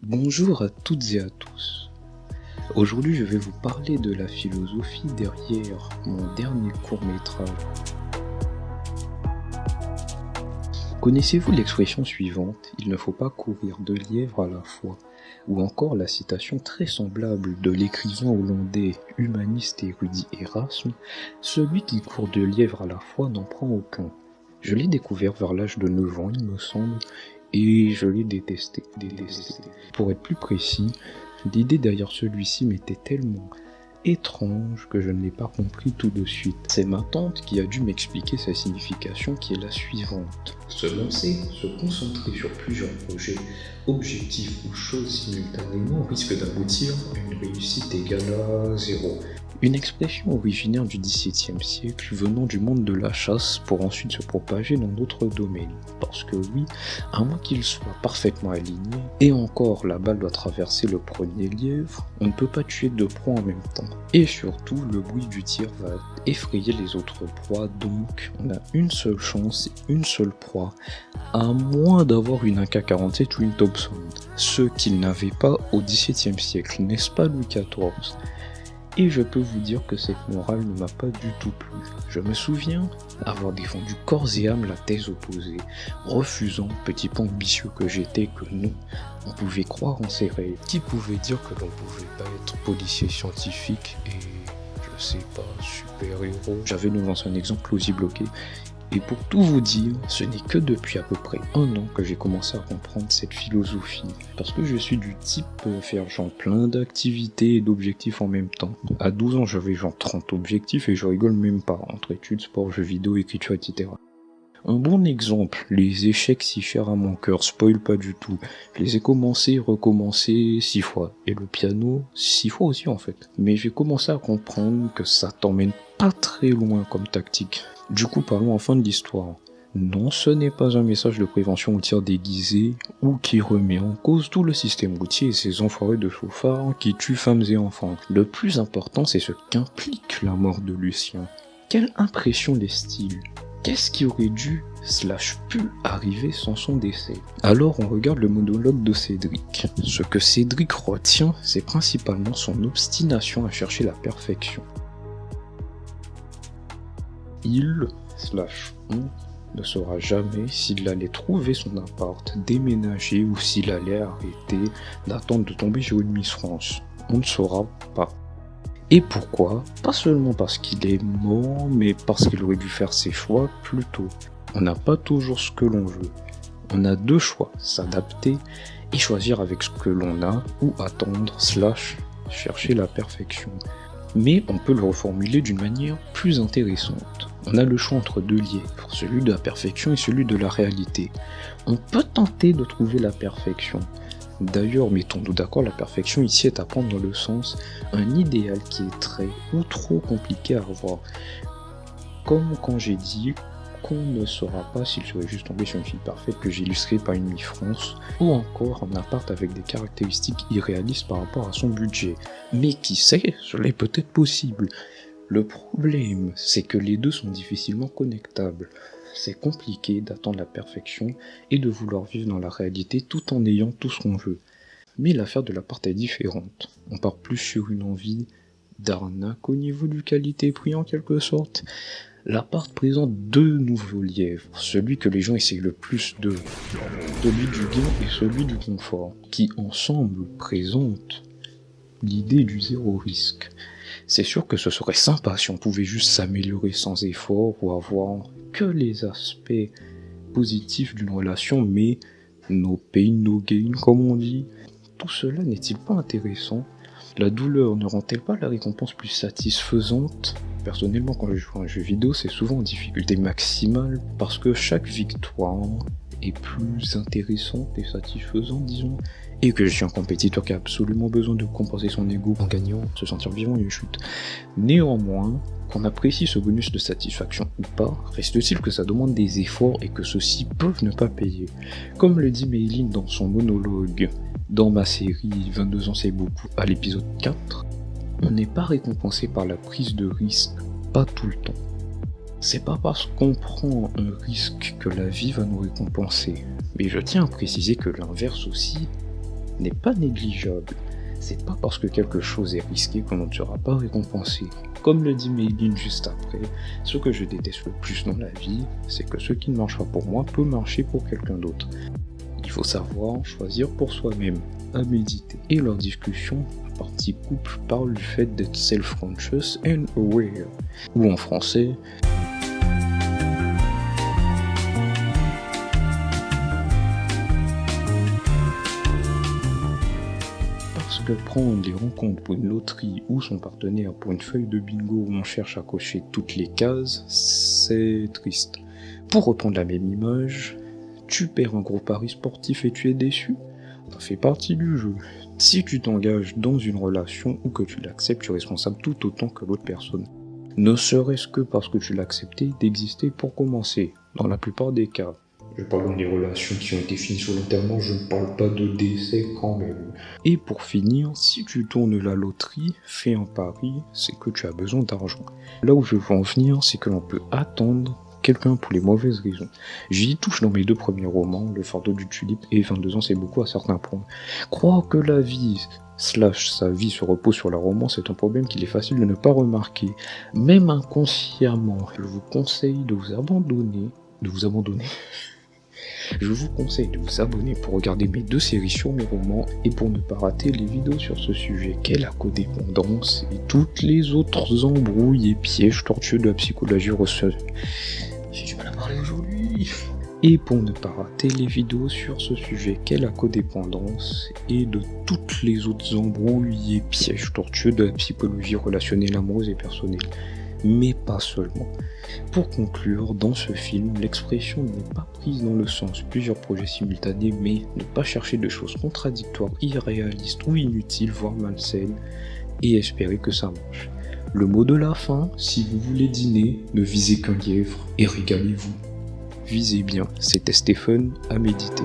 Bonjour à toutes et à tous. Aujourd'hui, je vais vous parler de la philosophie derrière mon dernier court-métrage. Connaissez-vous l'expression suivante « Il ne faut pas courir 2 lièvres à la fois » ou encore la citation très semblable de l'écrivain hollandais humaniste et érudit Erasme « Celui qui court 2 lièvres à la fois n'en prend aucun ». Je l'ai découvert vers l'âge de 9 ans, il me semble, et je l'ai détesté. Pour être plus précis, l'idée derrière celui-ci m'était tellement étrange que je ne l'ai pas compris tout de suite. C'est ma tante qui a dû m'expliquer sa signification qui est la suivante. Se lancer, se concentrer sur plusieurs projets, objectifs ou choses simultanément risque d'aboutir à une réussite égale à 0. Une expression originaire du XVIIe siècle venant du monde de la chasse pour ensuite se propager dans d'autres domaines. Parce que oui, à moins qu'il soit parfaitement aligné, et encore la balle doit traverser le premier lièvre, on ne peut pas tuer 2 proies en même temps. Et surtout, le bruit du tir va effrayer les autres proies, donc on a une seule chance, une seule proie, à moins d'avoir une AK-47 ou une Thompson. Ce qu'il n'avait pas au XVIIe siècle, n'est-ce pas Louis XIV ? Et je peux vous dire que cette morale ne m'a pas du tout plu. Je me souviens avoir défendu corps et âme la thèse opposée, refusant, petit pas ambitieux que j'étais, que non, on pouvait croire en ses rêves. Qui pouvait dire que l'on pouvait pas être policier scientifique et, je sais pas, super-héros. J'avais devant un exemple plausible, ok. Et pour tout vous dire, ce n'est que depuis à peu près 1 an que j'ai commencé à comprendre cette philosophie. Parce que je suis du type faire genre plein d'activités et d'objectifs en même temps. À 12 ans, j'avais genre 30 objectifs et je rigole même pas, entre études, sport, jeux vidéo, écriture, etc. Un bon exemple, les échecs si chers à mon cœur, spoil pas du tout. Je les ai commencés, recommencés 6 fois. Et le piano, 6 fois aussi en fait. Mais j'ai commencé à comprendre que ça t'emmène pas très loin comme tactique. Du coup, parlons enfin de l'histoire. Non, ce n'est pas un message de prévention au tir déguisé ou qui remet en cause tout le système routier et ses enfoirés de chauffards qui tuent femmes et enfants. Le plus important, c'est ce qu'implique la mort de Lucien. Quelle impression laisse-t-il ? Qu'est-ce qui aurait dû / pu arriver sans son décès ? Alors on regarde le monologue de Cédric. Ce que Cédric retient, c'est principalement son obstination à chercher la perfection. Il / on ne saura jamais s'il allait trouver son appart, déménager ou s'il allait arrêter d'attendre de tomber sur une Miss France. On ne saura pas. Et pourquoi ? Pas seulement parce qu'il est mort, mais parce qu'il aurait dû faire ses choix plus tôt. On n'a pas toujours ce que l'on veut. On a 2 choix, s'adapter et choisir avec ce que l'on a, ou attendre / chercher la perfection. Mais on peut le reformuler d'une manière plus intéressante. On a le choix entre 2 lièvres, celui de la perfection et celui de la réalité. On peut tenter de trouver la perfection. D'ailleurs, mettons-nous d'accord, la perfection ici est à prendre dans le sens un idéal qui est très ou trop compliqué à avoir. Comme quand j'ai dit qu'on ne saura pas s'il serait juste tombé sur une fille parfaite que j'illustrais par une Miss France, ou encore un appart avec des caractéristiques irréalistes par rapport à son budget. Mais qui sait, cela est peut-être possible. Le problème, c'est que les deux sont difficilement connectables. C'est compliqué d'attendre la perfection et de vouloir vivre dans la réalité tout en ayant tout ce qu'on veut. Mais l'affaire de l'appart est différente. On part plus sur une envie d'arnaque au niveau du qualité-prix en quelque sorte. L'appart présente 2 nouveaux lièvres, celui que les gens essayent le plus de, celui du gain et celui du confort, qui ensemble présentent l'idée du 0 risque. C'est sûr que ce serait sympa si on pouvait juste s'améliorer sans effort ou avoir que les aspects positifs d'une relation, mais no pain, no gain, comme on dit. Tout cela n'est-il pas intéressant ? La douleur ne rend-elle pas la récompense plus satisfaisante ? Personnellement, quand je joue à un jeu vidéo, c'est souvent en difficulté maximale, parce que chaque victoire est plus intéressante et satisfaisante, disons, et que je suis un compétiteur qui a absolument besoin de compenser son ego en gagnant, se sentir vivant et une chute. Néanmoins, qu'on apprécie ce bonus de satisfaction ou pas, reste-t-il que ça demande des efforts et que ceux-ci peuvent ne pas payer. Comme le dit Mayline dans son monologue dans ma série 22 ans c'est beaucoup, à l'épisode 4, on n'est pas récompensé par la prise de risque, pas tout le temps. C'est pas parce qu'on prend un risque que la vie va nous récompenser. Mais je tiens à préciser que l'inverse aussi n'est pas négligeable. C'est pas parce que quelque chose est risqué qu'on ne sera pas récompensé. Comme le dit Meilin juste après, ce que je déteste le plus dans la vie, c'est que ce qui ne marche pas pour moi peut marcher pour quelqu'un d'autre. Il faut savoir choisir pour soi-même, à méditer. Et leur discussion, la partie couple, parle du fait d'être self-conscious and aware. Ou en français, parce que prendre les rencontres pour une loterie ou son partenaire pour une feuille de bingo où on cherche à cocher toutes les cases, c'est triste. Pour reprendre la même image, tu perds un gros pari sportif et tu es déçu. Ça fait partie du jeu. Si tu t'engages dans une relation ou que tu l'acceptes, tu es responsable tout autant que l'autre personne. Ne serait-ce que parce que tu l'as accepté d'exister pour commencer, dans la plupart des cas. Je parle des relations qui ont été finies volontairement, je ne parle pas de décès quand même. Et pour finir, si tu tournes la loterie, fais un pari, c'est que tu as besoin d'argent. Là où je veux en venir, c'est que l'on peut attendre quelqu'un pour les mauvaises raisons. J'y touche dans mes 2 premiers romans, Le fardeau du tulipe et 22 ans c'est beaucoup à certains points. Croire que la vie / sa vie se repose sur la romance est un problème qu'il est facile de ne pas remarquer. Même inconsciemment, je vous conseille de vous abandonner. Je vous conseille de vous abonner pour regarder mes 2 séries sur mes romans et pour ne pas rater les vidéos sur ce sujet qu'est la codépendance et toutes les autres embrouilles et pièges tortueux de la psychologie reçue. J'ai du mal à parler aujourd'hui. Et pour ne pas rater les vidéos sur ce sujet qu'est la codépendance et de toutes les autres embrouilles et pièges tortueux de la psychologie relationnelle, amoureuse et personnelle. Mais pas seulement. Pour conclure, dans ce film, l'expression n'est pas prise dans le sens plusieurs projets simultanés, mais ne pas chercher de choses contradictoires, irréalistes ou inutiles, voire malsaines, et espérer que ça marche. Le mot de la fin, si vous voulez dîner, ne visez qu'un lièvre et régalez-vous. Visez bien, c'était Stephen à méditer.